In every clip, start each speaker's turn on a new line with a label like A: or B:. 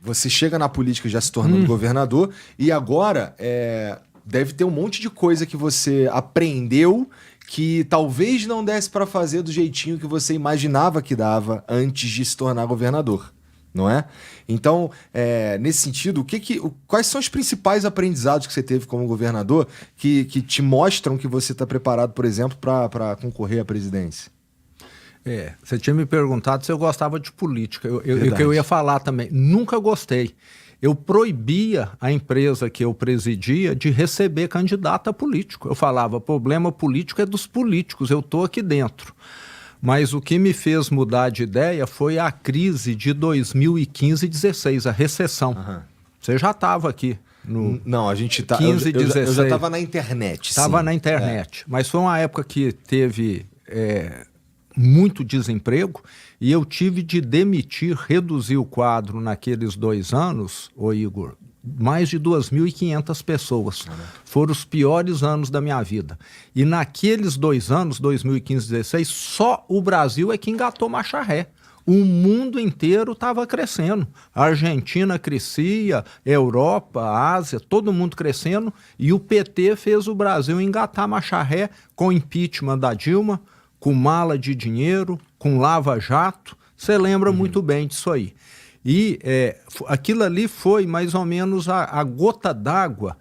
A: você chega na política já se tornando governador e agora deve ter um monte de coisa que você aprendeu que talvez não desse para fazer do jeitinho que você imaginava que dava antes de se tornar governador, não é? Então, nesse sentido, quais são os principais aprendizados que você teve como governador que te mostram que você está preparado, por exemplo, para concorrer à presidência?
B: Você tinha me perguntado se eu gostava de política. Eu ia falar também. Nunca gostei. Eu proibia a empresa que eu presidia de receber candidato a político. Eu falava, problema político é dos políticos, eu estou aqui dentro. Mas o que me fez mudar de ideia foi a crise de 2015 e 2016, a recessão. Você já estava aqui.
A: Não, a gente tá...
B: 15 e 16.
A: Eu já estava na internet.
B: Estava na internet. Mas foi uma época que teve... muito desemprego, e eu tive de demitir, reduzir o quadro naqueles 2 anos, Igor, mais de 2.500 pessoas. Foram os piores anos da minha vida. E naqueles 2 anos, 2015 e 2016, só o Brasil é que engatou marcha ré. O mundo inteiro estava crescendo. A Argentina crescia, Europa, Ásia, todo mundo crescendo, e o PT fez o Brasil engatar marcha ré com o impeachment da Dilma, com mala de dinheiro, com lava-jato. Você lembra muito bem disso aí. E aquilo ali foi mais ou menos a gota d'água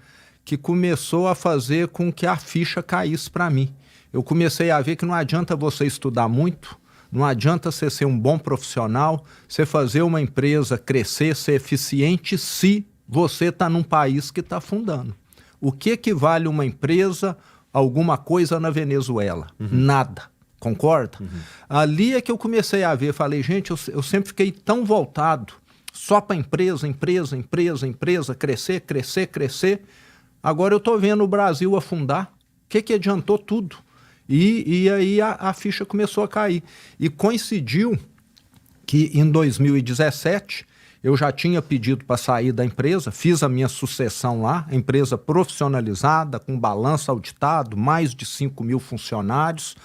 B: que começou a fazer com que a ficha caísse para mim. Eu comecei a ver que não adianta você estudar muito, não adianta você ser um bom profissional, você fazer uma empresa crescer, ser eficiente, se você está num país que está afundando. O que vale uma empresa, alguma coisa na Venezuela? Nada. Concorda? Ali é que eu comecei a ver, falei, gente, eu sempre fiquei tão voltado só para empresa, crescer. Agora eu estou vendo o Brasil afundar. O que adiantou tudo? E aí a ficha começou a cair. E coincidiu que em 2017 eu já tinha pedido para sair da empresa, fiz a minha sucessão lá, empresa profissionalizada, com balanço auditado, mais de 5.000 funcionários,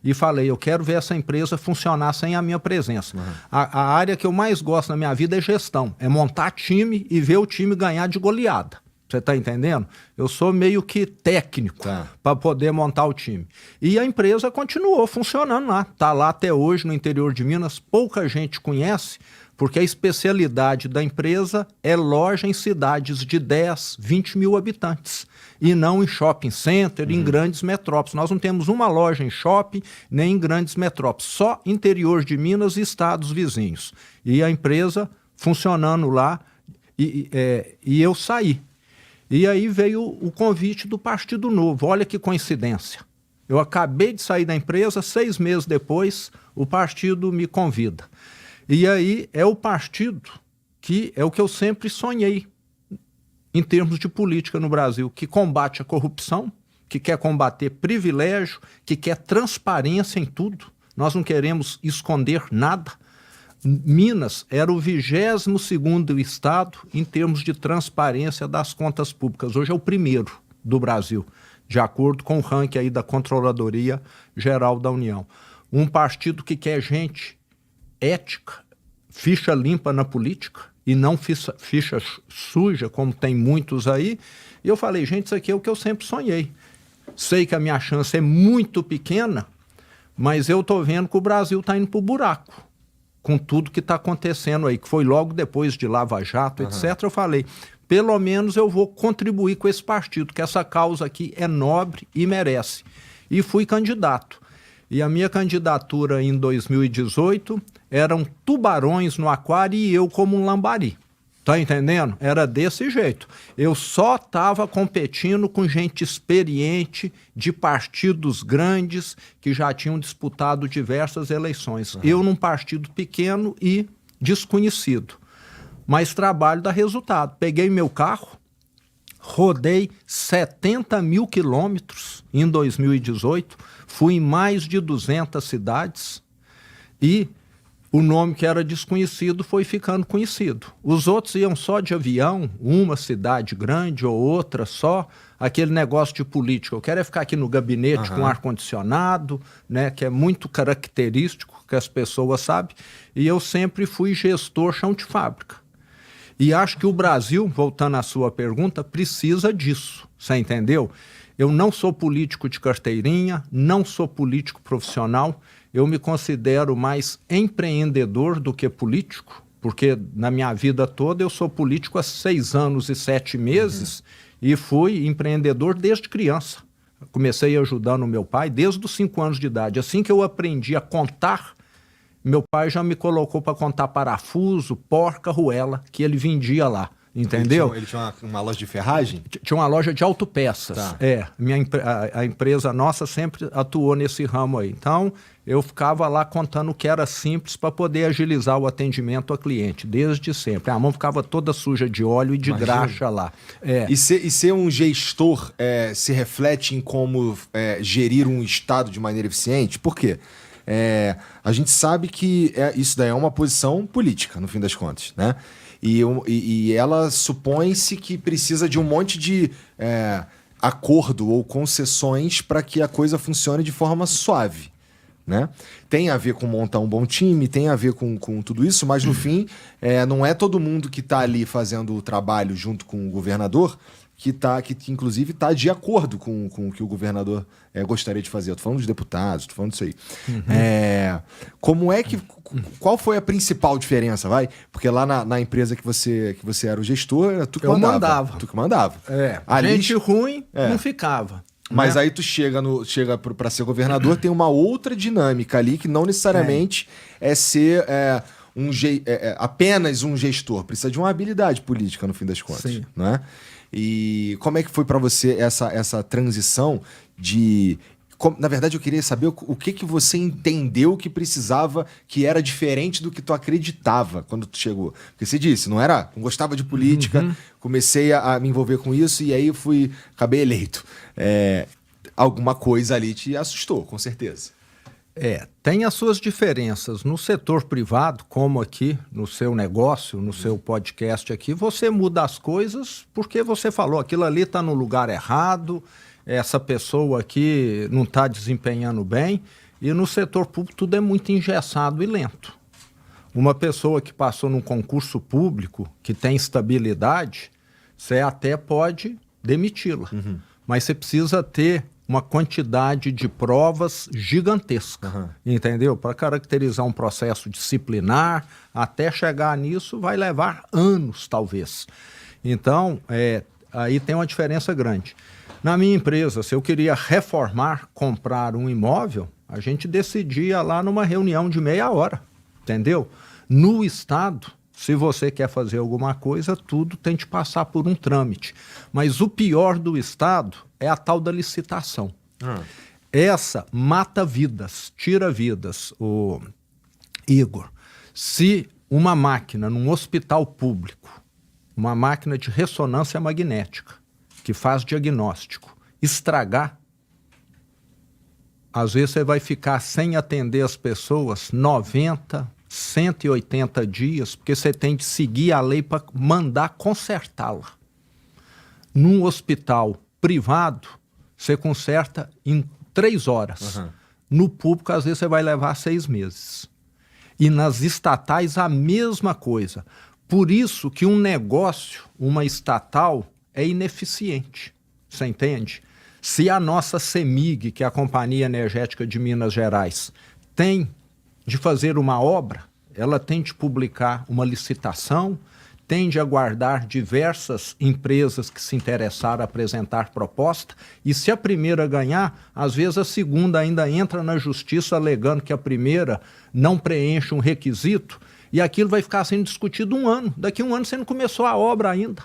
B: e falei, eu quero ver essa empresa funcionar sem a minha presença. A área que eu mais gosto na minha vida é gestão, é montar time e ver o time ganhar de goleada. Você está entendendo? Eu sou meio que técnico para poder montar o time. E a empresa continuou funcionando lá. Está lá até hoje no interior de Minas. Pouca gente conhece, porque a especialidade da empresa é loja em cidades de 10, 20 mil habitantes. E não em shopping center, em grandes metrópoles. Nós não temos uma loja em shopping, nem em grandes metrópoles. Só interior de Minas e estados vizinhos. E a empresa funcionando lá, e eu saí. E aí veio o convite do Partido Novo. Olha que coincidência. Eu acabei de sair da empresa, 6 meses depois, o partido me convida. E aí é o partido que é o que eu sempre sonhei em termos de política no Brasil, que combate a corrupção, que quer combater privilégio, que quer transparência em tudo. Nós não queremos esconder nada. Minas era o 22º estado em termos de transparência das contas públicas. Hoje é o primeiro do Brasil, de acordo com o ranking aí da Controladoria Geral da União. Um partido que quer gente ética, ficha limpa na política e não ficha suja, como tem muitos aí. E eu falei, gente, isso aqui é o que eu sempre sonhei. Sei que a minha chance é muito pequena, mas eu estou vendo que o Brasil está indo para o buraco, com tudo que está acontecendo aí, que foi logo depois de Lava Jato, etc. Eu falei, pelo menos eu vou contribuir com esse partido, que essa causa aqui é nobre e merece. E fui candidato. E a minha candidatura em 2018 eram tubarões no aquário e eu como um lambari. Tá entendendo? Era desse jeito. Eu só estava competindo com gente experiente, de partidos grandes, que já tinham disputado diversas eleições. Eu num partido pequeno e desconhecido. Mas trabalho dá resultado. Peguei meu carro, rodei 70 mil quilômetros em 2018, fui em mais de 200 cidades e o nome que era desconhecido foi ficando conhecido. Os outros iam só de avião, uma cidade grande ou outra só, aquele negócio de política. Eu quero é ficar aqui no gabinete com ar-condicionado, né, que é muito característico, que as pessoas sabem, e eu sempre fui gestor chão de fábrica. E acho que o Brasil, voltando à sua pergunta, precisa disso, você entendeu? Eu não sou político de carteirinha, não sou político profissional, eu me considero mais empreendedor do que político, porque na minha vida toda eu sou político há 6 anos e 7 meses e fui empreendedor desde criança. Comecei ajudando o meu pai desde os 5 anos de idade. Assim que eu aprendi a contar, meu pai já me colocou para contar parafuso, porca, arruela, que ele vendia lá. Entendeu?
A: Ele tinha uma loja de ferragem?
B: Tinha uma loja de autopeças.
A: Tá.
B: A empresa nossa sempre atuou nesse ramo aí. Então, eu ficava lá contando o que era simples para poder agilizar o atendimento ao cliente, desde sempre. A mão ficava toda suja de óleo e de graxa lá.
A: E ser um gestor se reflete em como gerir um Estado de maneira eficiente? Por quê? A gente sabe que isso daí é uma posição política, no fim das contas, né? E ela supõe-se que precisa de um monte de acordo ou concessões para que a coisa funcione de forma suave, né? Tem a ver com montar um bom time, tem a ver com tudo isso, mas no fim não é todo mundo que está ali fazendo o trabalho junto com o governador que inclusive está de acordo com o que o governador gostaria de fazer. Eu tô falando dos deputados, tô falando disso aí. Como é que... Qual foi a principal diferença, vai? Porque lá na empresa que você era o gestor, era tu que mandava. Tu que mandava.
B: Ali, gente ruim não ficava.
A: Mas aí tu chega para ser governador, tem uma outra dinâmica ali que não necessariamente é ser apenas um gestor. Precisa de uma habilidade política, no fim das contas.
B: Sim.
A: Né? E como é que foi para você essa transição de... Na verdade, eu queria saber o que você entendeu que precisava, que era diferente do que tu acreditava quando tu chegou. Porque você disse, não gostava de política, comecei a me envolver com isso e aí acabei eleito. Alguma coisa ali te assustou, com certeza.
B: Tem as suas diferenças. No setor privado, como aqui, no seu negócio, no seu podcast aqui, você muda as coisas porque você falou, aquilo ali está no lugar errado, essa pessoa aqui não está desempenhando bem, e no setor público tudo é muito engessado e lento. Uma pessoa que passou num concurso público, que tem estabilidade, você até pode demiti-la, mas você precisa ter uma quantidade de provas gigantesca, entendeu? Para caracterizar um processo disciplinar, até chegar nisso vai levar anos, talvez. Então, aí tem uma diferença grande. Na minha empresa, se eu queria reformar, comprar um imóvel, a gente decidia lá numa reunião de meia hora, entendeu? No Estado, se você quer fazer alguma coisa, tudo tem que passar por um trâmite. Mas o pior do Estado é a tal da licitação. Essa mata vidas, tira vidas, o Igor. Se uma máquina num hospital público, uma máquina de ressonância magnética, que faz diagnóstico, estragar, às vezes você vai ficar sem atender as pessoas 90, 180 dias, porque você tem de seguir a lei para mandar consertá-la. Num hospital privado, você conserta em 3 horas. No público, às vezes, você vai levar 6 meses. E nas estatais, a mesma coisa. Por isso que um negócio, uma estatal, é ineficiente. Você entende? Se a nossa CEMIG, que é a Companhia Energética de Minas Gerais, tem de fazer uma obra, ela tem de publicar uma licitação, tem de aguardar diversas empresas que se interessaram a apresentar proposta, e se a primeira ganhar, às vezes a segunda ainda entra na justiça alegando que a primeira não preenche um requisito, e aquilo vai ficar sendo discutido 1 ano. Daqui a 1 ano você não começou a obra ainda.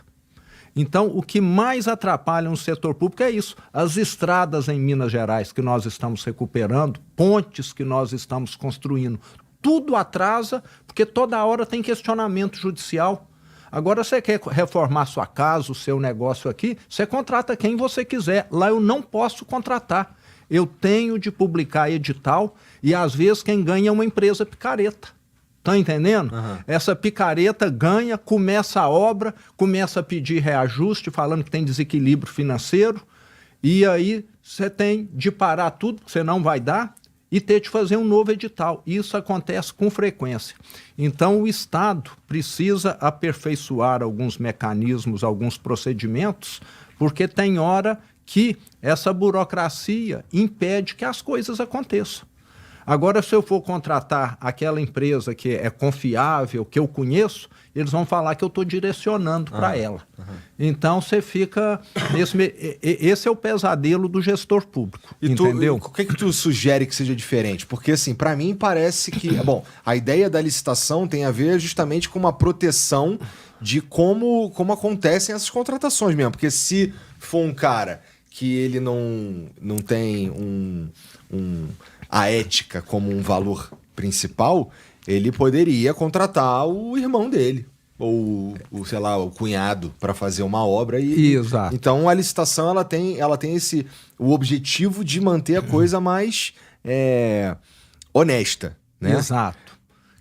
B: Então, o que mais atrapalha no setor público é isso. As estradas em Minas Gerais que nós estamos recuperando, pontes que nós estamos construindo, tudo atrasa, porque toda hora tem questionamento judicial. Agora, você quer reformar sua casa, o seu negócio aqui, você contrata quem você quiser. Lá eu não posso contratar. Eu tenho de publicar edital e, às vezes, quem ganha é uma empresa picareta. Tá entendendo? Essa picareta ganha, começa a obra, começa a pedir reajuste, falando que tem desequilíbrio financeiro, e aí você tem de parar tudo, que você não vai dar, e ter de fazer um novo edital. Isso acontece com frequência. Então, o Estado precisa aperfeiçoar alguns mecanismos, alguns procedimentos, porque tem hora que essa burocracia impede que as coisas aconteçam. Agora, se eu for contratar aquela empresa que é confiável, que eu conheço, eles vão falar que eu estou direcionando para ela. Então, você fica... Esse é o pesadelo do gestor público, entendeu?
A: O que tu sugere que seja diferente? Porque, assim, para mim parece que... Bom, a ideia da licitação tem a ver justamente com uma proteção de como acontecem essas contratações mesmo. Porque se for um cara que ele não tem a ética como um valor principal, ele poderia contratar o irmão dele, ou sei lá, o cunhado para fazer uma obra.
B: Exato.
A: Então a licitação ela tem o objetivo de manter a coisa mais honesta, né?
B: Exato.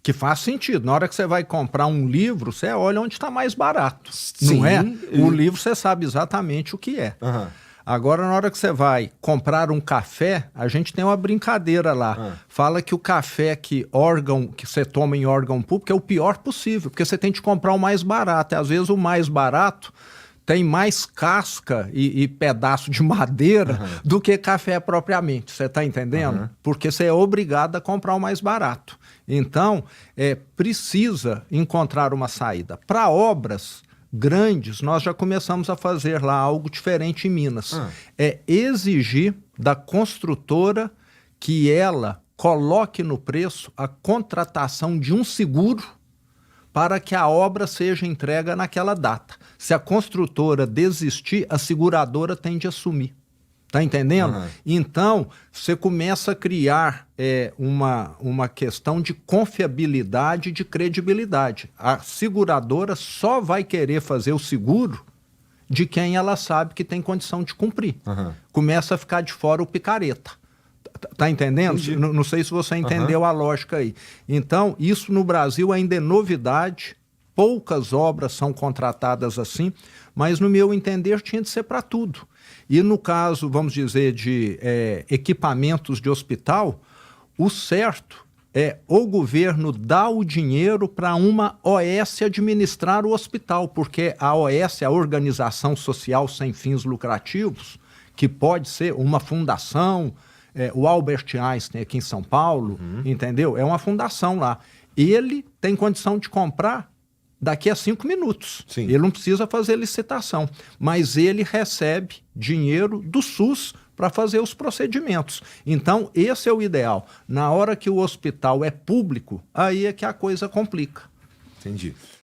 B: Que faz sentido. Na hora que você vai comprar um livro, você olha onde está mais barato.
A: Sim,
B: não é? O livro você sabe exatamente o que é.
A: Uhum.
B: Agora, na hora que você vai comprar um café, a gente tem uma brincadeira lá. Fala que o café que você toma em órgão público é o pior possível, porque você tem que comprar o mais barato. E, às vezes, o mais barato tem mais casca e pedaço de madeira do que café propriamente. Você está entendendo? Porque você é obrigado a comprar o mais barato. Então, precisa encontrar uma saída. Para obras grandes, nós já começamos a fazer lá algo diferente em Minas. É exigir da construtora que ela coloque no preço a contratação de um seguro para que a obra seja entregue naquela data. Se a construtora desistir, a seguradora tem de assumir. Tá entendendo? Então, você começa a criar uma questão de confiabilidade e de credibilidade. A seguradora só vai querer fazer o seguro de quem ela sabe que tem condição de cumprir. Começa a ficar de fora o picareta. Tá entendendo? Não sei se você entendeu a lógica aí. Então, isso no Brasil ainda é novidade. Poucas obras são contratadas assim, mas no meu entender tinha de ser para tudo. E no caso, vamos dizer, de equipamentos de hospital, o certo é o governo dar o dinheiro para uma OS administrar o hospital, porque a OS, a Organização Social Sem Fins Lucrativos, que pode ser uma fundação, o Albert Einstein aqui em São Paulo, entendeu? É uma fundação lá. Ele tem condição de comprar daqui a 5 minutos.
A: Sim.
B: Ele não precisa fazer licitação, mas ele recebe dinheiro do SUS para fazer os procedimentos. Então, esse é o ideal. Na hora que o hospital é público, aí é que a coisa complica.
A: Entendi.